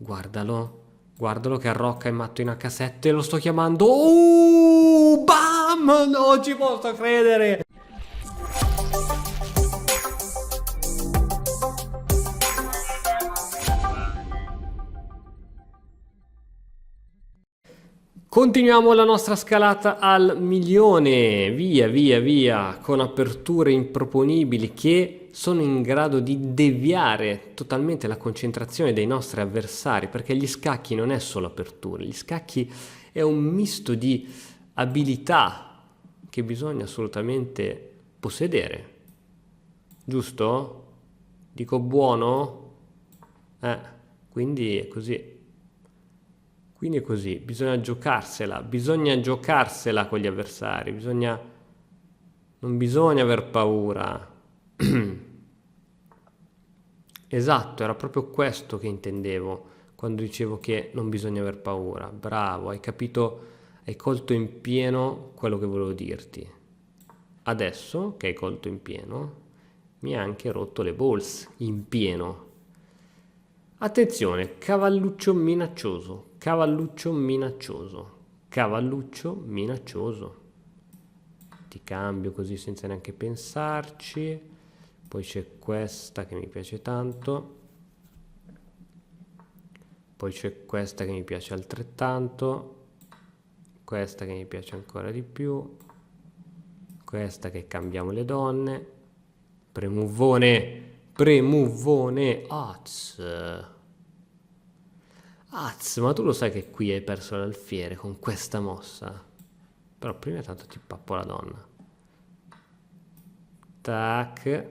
guardalo, guardalo che arrocca è matto in H7, lo sto chiamando. Bam! Non ci posso credere! Continuiamo la nostra scalata al milione, via via via, con aperture improponibili che sono in grado di deviare totalmente la concentrazione dei nostri avversari, perché gli scacchi non è solo aperture, gli scacchi è un misto di abilità che bisogna assolutamente possedere, giusto? Dico buono? Quindi è così. Quindi è così, bisogna giocarsela con gli avversari, non bisogna aver paura. Esatto, era proprio questo che intendevo quando dicevo che non bisogna aver paura. Bravo, hai capito, hai colto in pieno quello che volevo dirti. Adesso che hai colto in pieno, mi ha anche rotto le balls in pieno. Attenzione, cavalluccio minaccioso, cavalluccio minaccioso, cavalluccio minaccioso. Ti cambio così senza neanche pensarci. Poi c'è questa che mi piace tanto. Poi c'è questa che mi piace altrettanto. Questa che mi piace ancora di più. Questa che cambiamo le donne. Premuvone. Premuvone, ma tu lo sai che qui hai perso l'alfiere con questa mossa? Però prima tanto ti pappo la donna. Tac.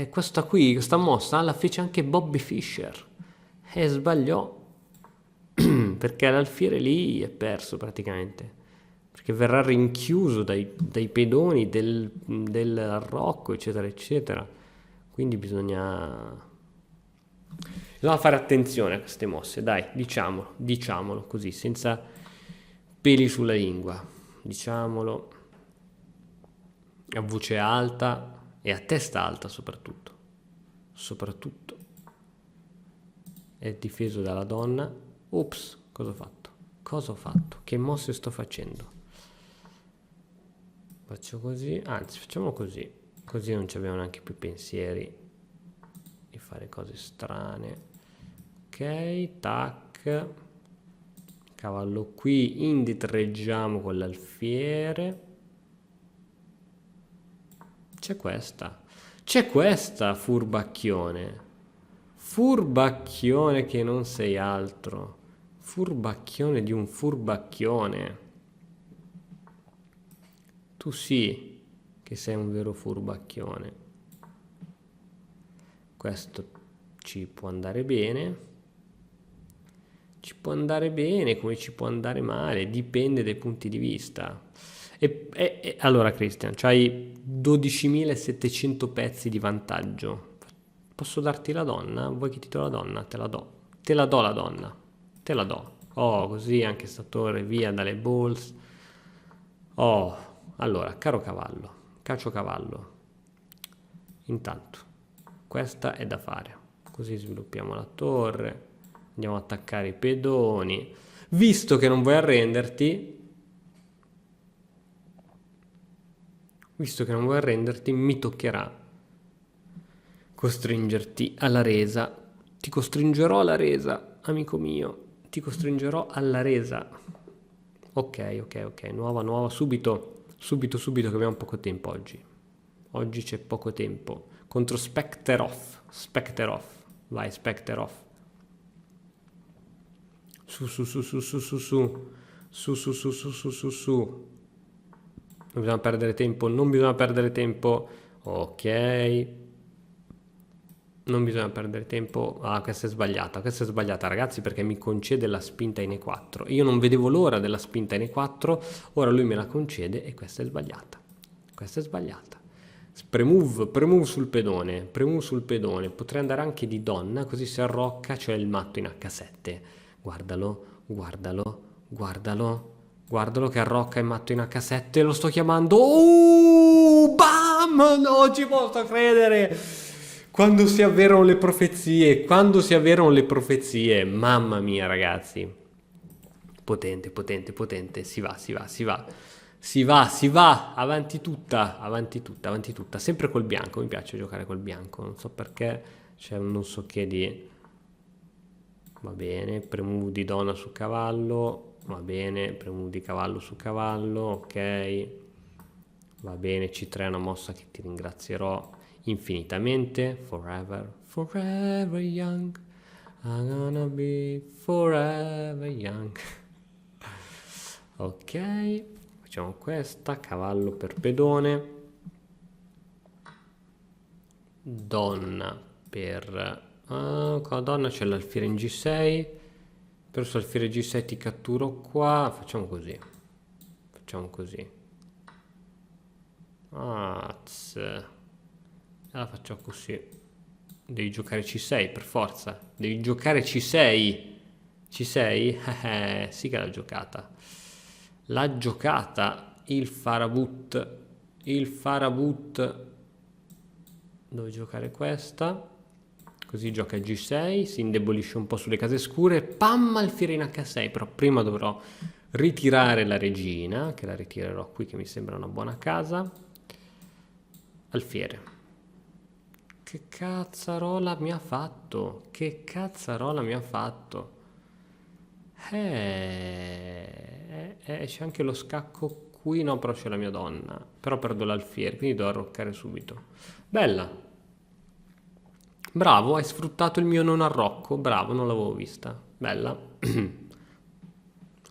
Questa mossa la fece anche Bobby Fischer. E sbagliò. Perché l'alfiere lì è perso praticamente. Perché verrà rinchiuso dai pedoni del Rocco, eccetera, eccetera. Quindi bisogna fare attenzione a queste mosse, dai, diciamolo così, senza peli sulla lingua. Diciamolo a voce alta e a testa alta soprattutto. Soprattutto. È difeso dalla donna. Ops, cosa ho fatto? Cosa ho fatto? Che mosse sto facendo? Faccio così, anzi facciamo così, così non ci abbiamo neanche più pensieri di fare cose strane. Ok, tac, cavallo qui, indietreggiamo con l'alfiere. C'è questa furbacchione che non sei altro, furbacchione di un furbacchione. Tu sì che sei un vero furbacchione. Questo ci può andare bene come ci può andare male, dipende dai punti di vista. Allora Christian, c'hai 12.700 pezzi di vantaggio. Posso darti la donna? Vuoi che ti do la donna? Te la do. Te la do la donna. Te la do. Oh, così anche sta torre via dalle balls. Oh. Allora, caro cavallo, caciocavallo, intanto questa è da fare, così sviluppiamo la torre, andiamo ad attaccare i pedoni, visto che non vuoi arrenderti, mi toccherà costringerti alla resa, ti costringerò alla resa, amico mio, ti costringerò alla resa. Ok, nuova, subito che abbiamo poco tempo oggi. Oggi c'è poco tempo. Contro Spectre Off. Vai, Spectre Off. Su. Non bisogna perdere tempo. Ok. Non bisogna perdere tempo. Questa è sbagliata ragazzi, perché mi concede la spinta in E4. Io non vedevo l'ora della spinta in E4, ora lui me la concede e questa è sbagliata. Premove sul pedone, potrei andare anche di donna, così si arrocca, cioè il matto in H7. Guardalo che arrocca il matto in H7, lo sto chiamando. Bam! Non ci posso credere! Quando si avverano le profezie, quando si avverano le profezie, mamma mia ragazzi, potente, potente, potente, si va, si va, si va, si va, si va, avanti tutta, avanti tutta, avanti tutta, sempre col bianco, mi piace giocare col bianco, non so perché, c'è un non so che di, va bene, premove di donna su cavallo, va bene, premove di cavallo su cavallo, ok, va bene, C3 è una mossa che ti ringrazierò infinitamente, forever, forever young, I'm gonna be forever young. Ok, facciamo questa, cavallo per pedone, donna per... con la donna c'è l'alfiere in G6, per questo alfiere G6 ti catturo qua, facciamo così, facciamo così. La faccio così. Devi giocare C6 per forza. Devi giocare C6. C6? Sì che l'ha giocata. L'ha giocata il Farabut. Il Farabut. Devo giocare questa. Così gioca G6. Si indebolisce un po' sulle case scure. Pam, alfiere in H6. Però prima dovrò ritirare la regina. Che la ritirerò qui, che mi sembra una buona casa. Alfiere. Che cazzarola mi ha fatto? Che cazzarola mi ha fatto? C'è anche lo scacco qui, no, però c'è la mia donna. Però perdo l'alfiere, quindi devo arroccare subito. Bella. Bravo, hai sfruttato il mio non arrocco. Bravo, non l'avevo vista. Bella.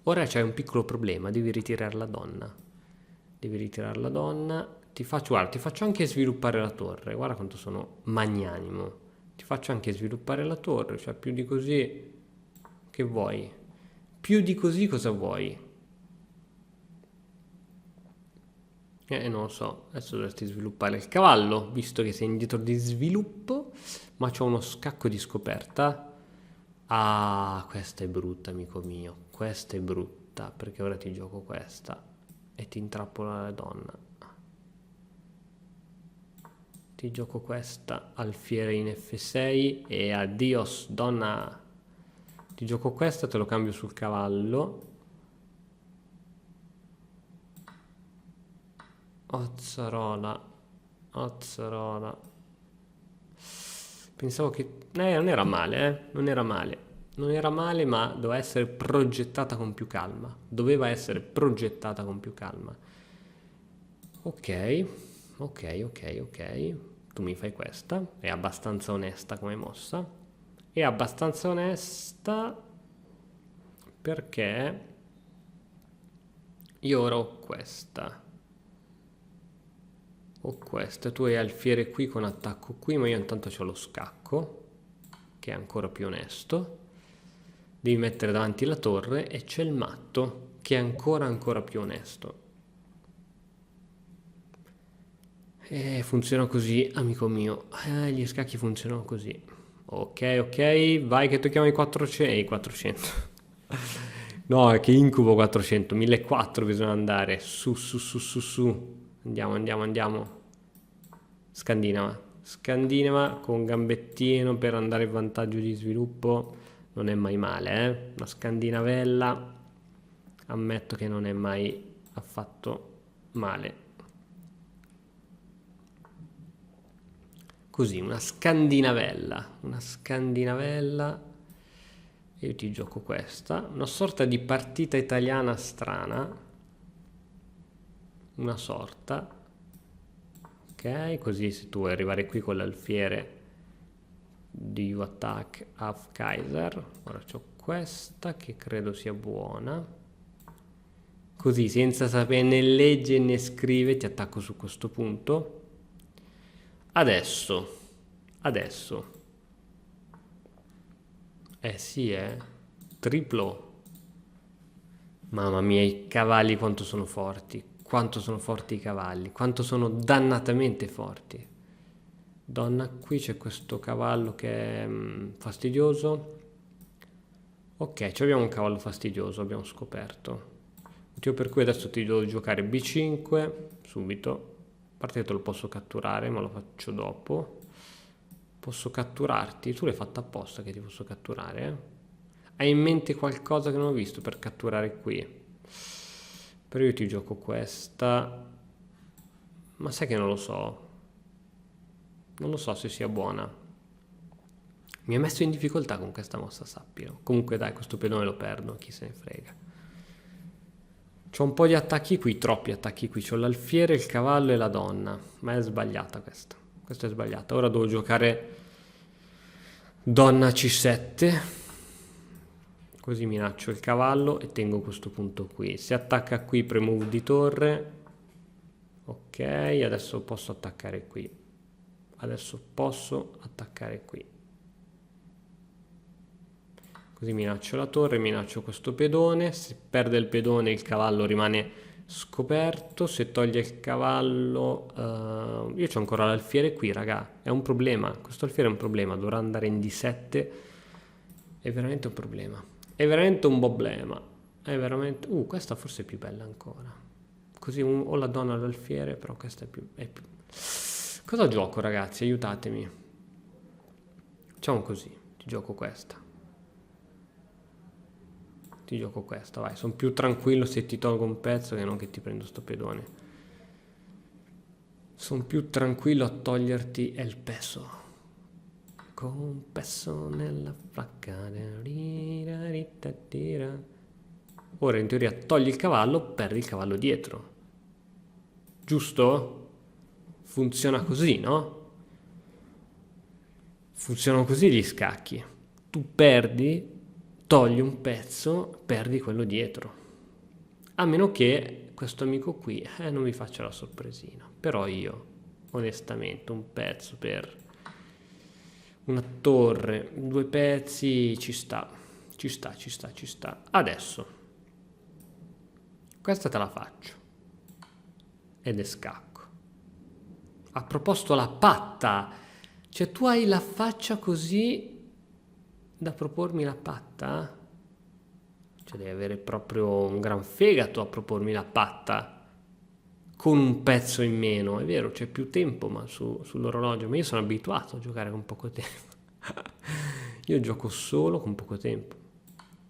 Ora c'è un piccolo problema, devi ritirare la donna. Devi ritirare la donna. Guarda, ti faccio anche sviluppare la torre. Guarda quanto sono magnanimo. Ti faccio anche sviluppare la torre. Cioè, più di così, che vuoi? Più di così cosa vuoi? Non lo so. Adesso dovresti sviluppare il cavallo, visto che sei indietro di sviluppo. Ma c'ho uno scacco di scoperta. Ah, questa è brutta, amico mio. Questa è brutta, perché ora ti gioco questa. E ti intrappola la donna. Ti gioco questa, alfiere in F6 e addios donna. Ti gioco questa, te lo cambio sul cavallo. Ozzarola, ozzarola. Pensavo che... non era male, non era male. Non era male, ma doveva essere progettata con più calma. Doveva essere progettata con più calma. Ok, ok, ok, ok. Tu mi fai questa, è abbastanza onesta come mossa, è abbastanza onesta perché io ora ho questa, tu hai alfiere qui con attacco qui, ma io intanto ho lo scacco, che è ancora più onesto, devi mettere davanti la torre e c'è il matto, che è ancora più onesto. Funziona così, amico mio. Gli scacchi funzionano così. Ok, vai che tocchiamo i 400. I 400. No, è che incubo 400. 1400 bisogna andare. Su. Andiamo. Scandinava con gambettino per andare in vantaggio di sviluppo. Non è mai male, eh? Una scandinavella. Ammetto che non è mai affatto male. Così, una scandinavella, e io ti gioco questa, una sorta di partita italiana strana, una sorta, ok, così se tu vuoi arrivare qui con l'alfiere di You Attack Half Kaiser, ora c'ho questa che credo sia buona, così senza sapere né legge né scrive ti attacco su questo punto. Adesso. Sì, triplo. Mamma mia, i cavalli quanto sono forti. Quanto sono forti i cavalli. Quanto sono dannatamente forti. Donna, qui c'è questo cavallo che è fastidioso. Ok, abbiamo un cavallo fastidioso, abbiamo scoperto. Motivo per cui adesso ti devo giocare B5, subito. A parte che te lo posso catturare, ma lo faccio dopo. Posso catturarti? Tu l'hai fatta apposta che ti posso catturare, eh? Hai in mente qualcosa che non ho visto per catturare qui? Però io ti gioco questa. Ma sai che non lo so. Non lo so se sia buona. Mi ha messo in difficoltà con questa mossa, sappilo. Comunque dai, questo pedone lo perdo, chi se ne frega. C'ho un po' di attacchi qui, troppi attacchi qui. C'ho l'alfiere, il cavallo e la donna. Ma è sbagliata questa. Questa è sbagliata. Ora devo giocare donna C7. Così minaccio il cavallo e tengo questo punto qui. Se attacca qui, premove di torre. Ok, adesso posso attaccare qui. Adesso posso attaccare qui. Così minaccio la torre, minaccio questo pedone. Se perde il pedone il cavallo rimane scoperto. Se toglie il cavallo... io c'ho ancora l'alfiere qui, raga. È un problema. Questo alfiere è un problema. Dovrà andare in D7. È veramente un problema. È veramente un problema. È veramente... questa forse è più bella ancora. Così ho la donna all'alfiere, però questa è più... Cosa gioco, ragazzi? Aiutatemi. Facciamo così. Ti gioco questa. Ti gioco questa, vai. Sono più tranquillo se ti tolgo un pezzo che non che ti prendo sto pedone. Sono più tranquillo a toglierti il peso. Con un peso nella flacca. Ora in teoria togli il cavallo, perdi il cavallo dietro. Giusto? Funziona così, no? Funzionano così gli scacchi. Tu perdi, togli un pezzo, perdi quello dietro. A meno che questo amico qui non mi faccia la sorpresina. Però io, onestamente, un pezzo per una torre, 2 pezzi, ci sta. Ci sta, ci sta, ci sta. Adesso, questa te la faccio. Ed è scacco. Ha proposto la patta. Cioè tu hai la faccia così da propormi la patta? Cioè devi avere proprio un gran fegato a propormi la patta con un pezzo in meno. È vero, c'è più tempo ma sull'orologio, ma io sono abituato a giocare con poco tempo. Io gioco solo con poco tempo.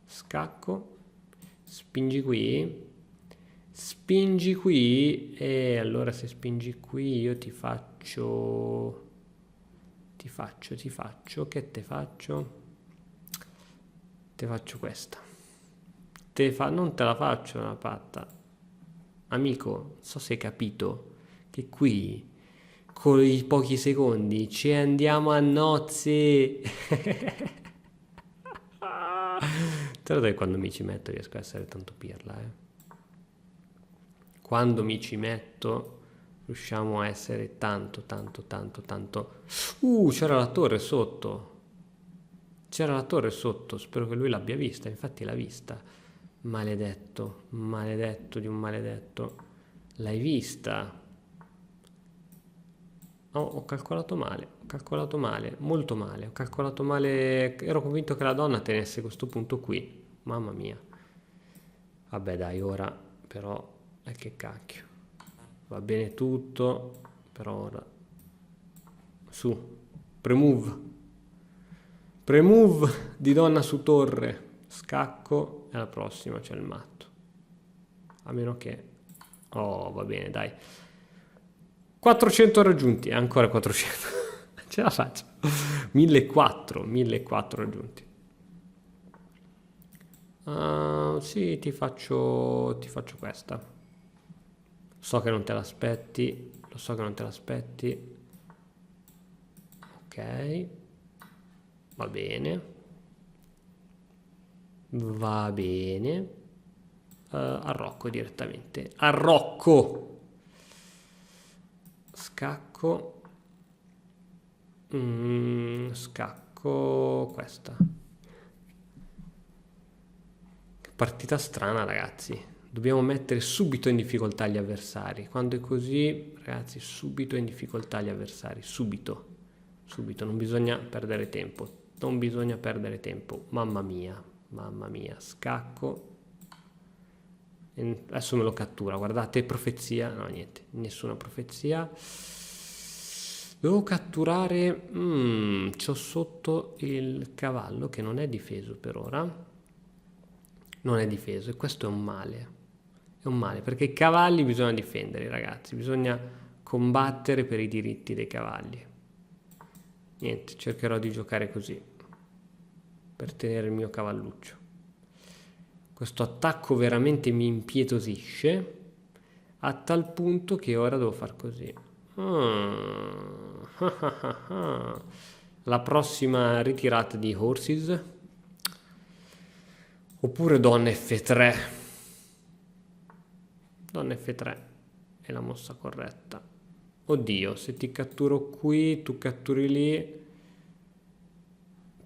Scacco, spingi qui. Spingi qui e allora se spingi qui io ti faccio, che te faccio? Te faccio questa. Non te la faccio una patta. Amico, so se hai capito che qui con i pochi secondi ci andiamo a nozze. Te lo dai quando mi ci metto riesco a essere tanto pirla, Quando mi ci metto riusciamo a essere tanto. C'era la torre sotto. C'era la torre sotto, spero che lui l'abbia vista, infatti l'ha vista. Maledetto, maledetto di un maledetto. L'hai vista? Oh, ho calcolato male, molto male. Ho calcolato male, ero convinto che la donna tenesse questo punto qui. Mamma mia. Vabbè dai, ora però... che cacchio, va bene tutto, però ora su, premove di donna su torre, scacco e alla prossima c'è il matto, a meno che va bene dai, 400 raggiunti, ancora 400 ce la faccio, 1400 raggiunti. Sì, ti faccio questa. So che non te l'aspetti, lo so che non te l'aspetti. Ok, va bene. Va bene. Arrocco direttamente. Arrocco. Scacco. Scacco questa. Che partita strana, ragazzi. Dobbiamo mettere subito in difficoltà gli avversari. Quando è così, ragazzi, subito in difficoltà gli avversari. Subito. Non bisogna perdere tempo. Non bisogna perdere tempo. Mamma mia. Scacco. E adesso me lo cattura. Guardate, profezia. No, niente. Nessuna profezia. Devo catturare... c'ho sotto il cavallo che non è difeso per ora. Non è difeso e questo è un male. È un male perché i cavalli bisogna difendere, ragazzi. Bisogna combattere per i diritti dei cavalli. Niente, cercherò di giocare così. Per tenere il mio cavalluccio. Questo attacco veramente mi impietosisce. A tal punto che ora devo far così. La prossima ritirata di Horses oppure Donna F3. Donna F3 è la mossa corretta. Oddio, se ti catturo qui, tu catturi lì,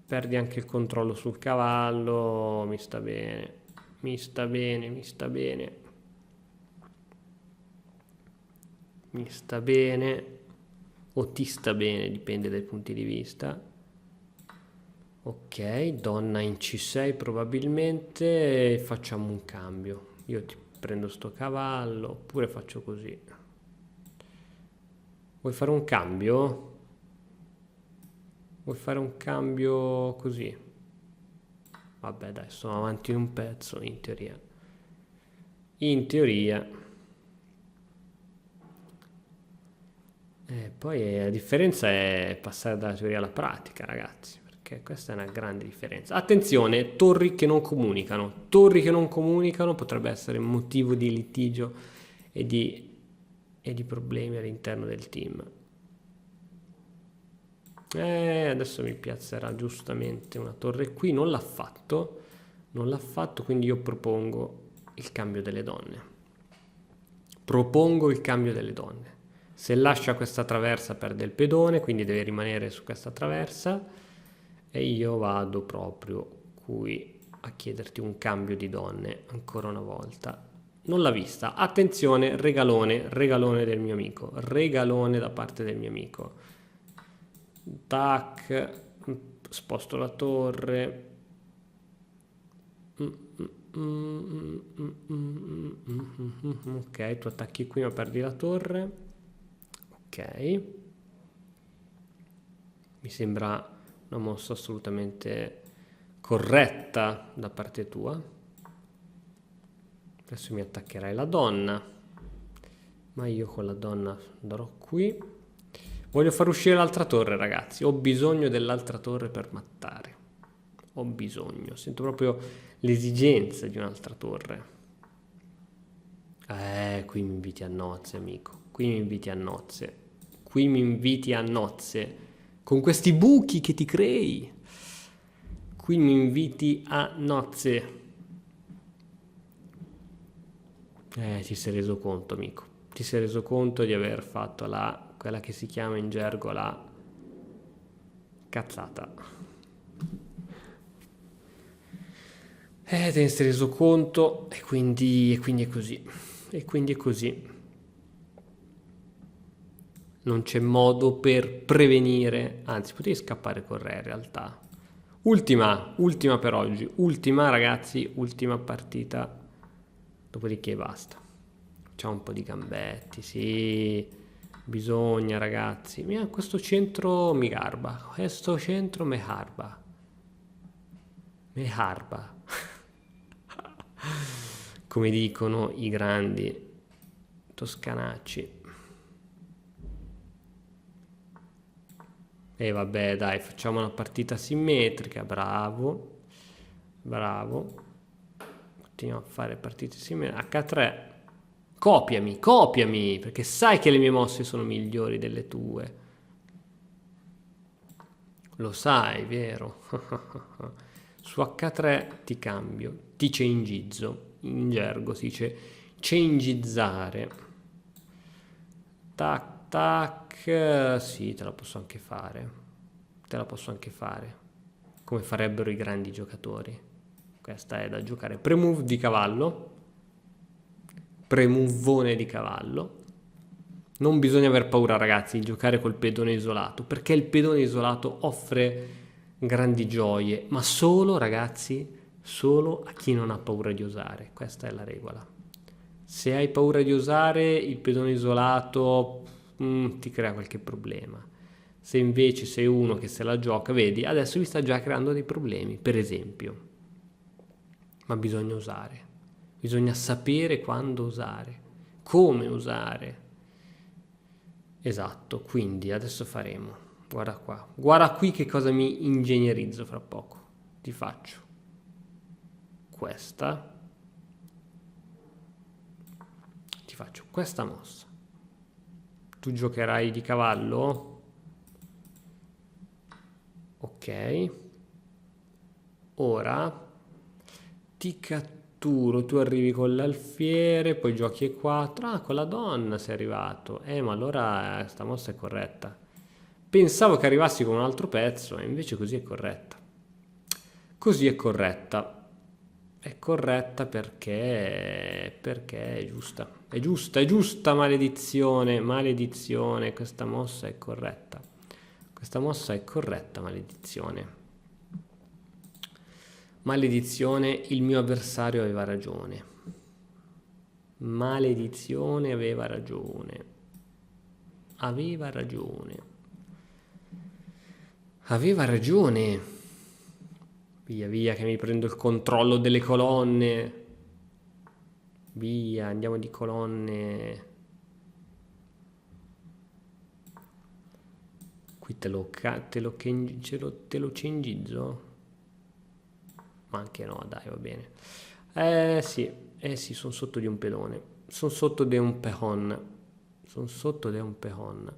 perdi anche il controllo sul cavallo. Mi sta bene, mi sta bene, mi sta bene. Mi sta bene o ti sta bene, dipende dai punti di vista. Ok, donna in C6 probabilmente, facciamo un cambio. Io ti prendo sto cavallo oppure faccio così. Vuoi fare un cambio? Vuoi fare un cambio così? Vabbè dai, sono avanti un pezzo in teoria. In teoria. Poi la differenza è passare dalla teoria alla pratica, ragazzi, perché questa è una grande differenza. Attenzione, torri che non comunicano. Torri che non comunicano potrebbe essere motivo di litigio e di problemi all'interno del team. Adesso mi piazzerà giustamente una torre qui, non l'ha fatto, quindi io propongo il cambio delle donne. Propongo il cambio delle donne. Se lascia questa traversa perde il pedone, quindi deve rimanere su questa traversa e io vado proprio qui a chiederti un cambio di donne ancora una volta. Non l'ha vista. Attenzione, regalone del mio amico, regalone da parte del mio amico. Tac, sposto la torre. Ok, tu attacchi qui ma perdi la torre. Ok, mi sembra una mossa assolutamente corretta da parte tua. Adesso mi attaccherai la donna, ma io con la donna andrò qui. Voglio far uscire l'altra torre, ragazzi. Ho bisogno dell'altra torre per mattare. Ho bisogno, sento proprio l'esigenza di un'altra torre. Qui mi inviti a nozze, amico. Qui mi inviti a nozze. Qui mi inviti a nozze. Con questi buchi che ti crei. Qui mi inviti a nozze. Ti sei reso conto, amico. Ti sei reso conto di aver fatto quella che si chiama in gergo la cazzata. Te ne sei reso conto e quindi è così. E quindi è così. Non c'è modo per prevenire, anzi potevi scappare con re in realtà. Ultima per oggi, ultima ragazzi, ultima partita, dopodiché basta. Facciamo un po' di gambetti, sì, bisogna ragazzi. Questo centro mi garba, questo centro me garba. Come dicono i grandi toscanacci. E vabbè dai, facciamo una partita simmetrica, bravo, continuiamo a fare partite simmetriche. H3, copiami, perché sai che le mie mosse sono migliori delle tue. Lo sai, vero? Su H3 ti cambio, ti cengizzo, in gergo si dice cengizzare. Tac. Tac, sì, te la posso anche fare, come farebbero i grandi giocatori. Questa è da giocare. Premove di cavallo, premuvone di cavallo. Non bisogna aver paura, ragazzi, di giocare col pedone isolato, perché il pedone isolato offre grandi gioie, ma solo, ragazzi, solo a chi non ha paura di osare. Questa è la regola. Se hai paura di osare, il pedone isolato ti crea qualche problema. Se invece sei uno che se la gioca, vedi, adesso vi sta già creando dei problemi, per esempio. Ma bisogna usare, bisogna sapere quando usare, come usare. Esatto, quindi adesso faremo, guarda qui che cosa mi ingegnerizzo fra poco. Ti faccio questa, ti faccio questa mossa. Tu giocherai di cavallo? Ok. Ora ti catturo, tu arrivi con l'alfiere, poi giochi e 4. Ah, con la donna sei arrivato. Ma allora sta mossa è corretta. Pensavo che arrivassi con un altro pezzo, e invece così è corretta. Così è corretta. È corretta perché è giusta. È giusta, maledizione, maledizione. Questa mossa è corretta. Questa mossa è corretta, maledizione. Maledizione, il mio avversario aveva ragione. Maledizione, aveva ragione. Aveva ragione. Aveva ragione. Via, via, che mi prendo il controllo delle colonne. Via, andiamo di colonne. Qui te lo cengizzo? Ma anche no, dai, va bene. Sì, sono sotto di un pedone. Sono sotto di un peon. Sono sotto di un peon.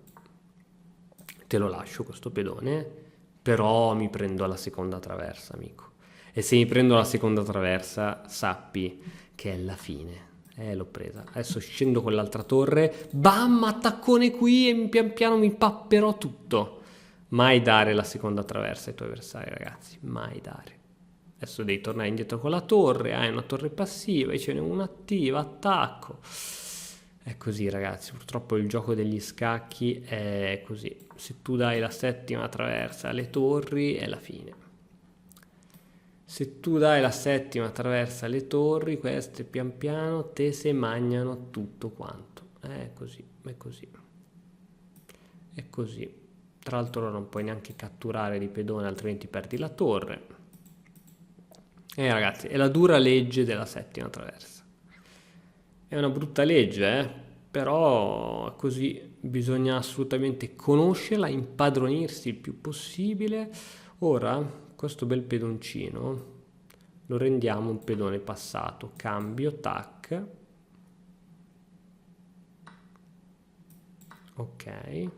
Te lo lascio questo pedone, però mi prendo la seconda traversa, amico. E se mi prendo la seconda traversa, sappi che è la fine. L'ho presa. Adesso scendo con l'altra torre. Bam, attaccone qui e pian piano mi papperò tutto. Mai dare la seconda traversa ai tuoi avversari, ragazzi. Mai dare. Adesso devi tornare indietro con la torre. Hai una torre passiva e ce n'è una attiva. Attacco. È così, ragazzi. Purtroppo il gioco degli scacchi è così. Se tu dai la settima traversa alle torri, è la fine. Se tu dai la settima traversa alle torri, queste pian piano te se mangiano tutto quanto. È così, è così. È così. Tra l'altro non puoi neanche catturare di pedone, altrimenti perdi la torre. Ragazzi, è la dura legge della settima traversa. È una brutta legge, però così bisogna assolutamente conoscerla, impadronirsi il più possibile. Ora, questo bel pedoncino lo rendiamo un pedone passato. Cambio, tac. Ok.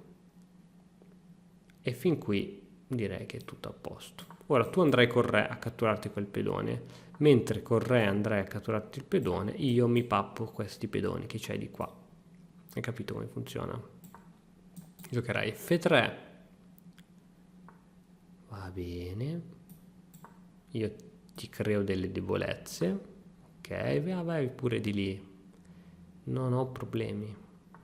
E fin qui direi che è tutto a posto. Ora tu andrai con re a catturarti quel pedone, mentre con re andrai a catturarti il pedone, io mi pappo questi pedoni che c'hai di qua. Hai capito come funziona? Giocherai F3. Va bene. Io ti creo delle debolezze. Ok, vai pure di lì. Non ho problemi.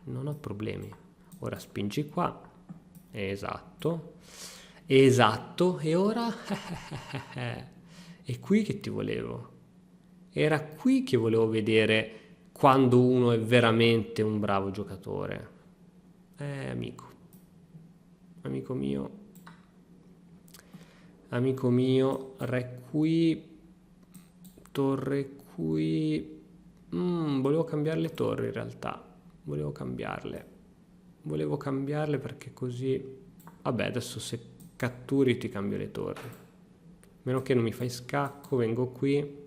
Non ho problemi. Ora spingi qua. Esatto. Esatto. E ora? È qui che ti volevo. Era qui che volevo vedere quando uno è veramente un bravo giocatore. Amico. Amico mio, re qui, torre qui. Volevo cambiare le torri in realtà. Volevo cambiarle perché così... Vabbè, adesso se catturi ti cambio le torri. A meno che non mi fai scacco, vengo qui.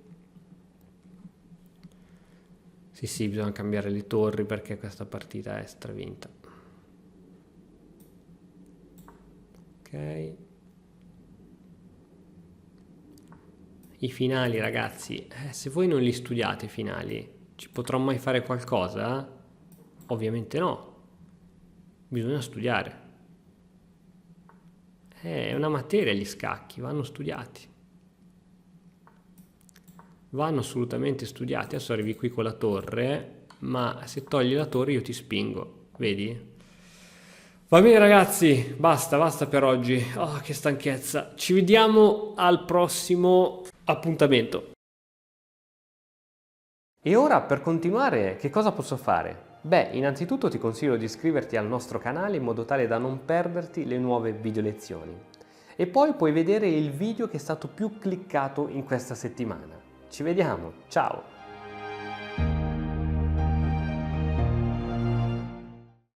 Sì, bisogna cambiare le torri perché questa partita è stravinta. Ok. I finali, ragazzi, se voi non li studiate i finali, ci potrò mai fare qualcosa? Ovviamente no. Bisogna studiare. È una materia gli scacchi, vanno studiati. Vanno assolutamente studiati. Adesso arrivi qui con la torre, ma se togli la torre io ti spingo, vedi? Va bene ragazzi, basta per oggi. Oh, che stanchezza. Ci vediamo al prossimo appuntamento. E ora per continuare che cosa posso fare? Beh, innanzitutto ti consiglio di iscriverti al nostro canale in modo tale da non perderti le nuove video lezioni. E poi puoi vedere il video che è stato più cliccato in questa settimana. Ci vediamo, ciao!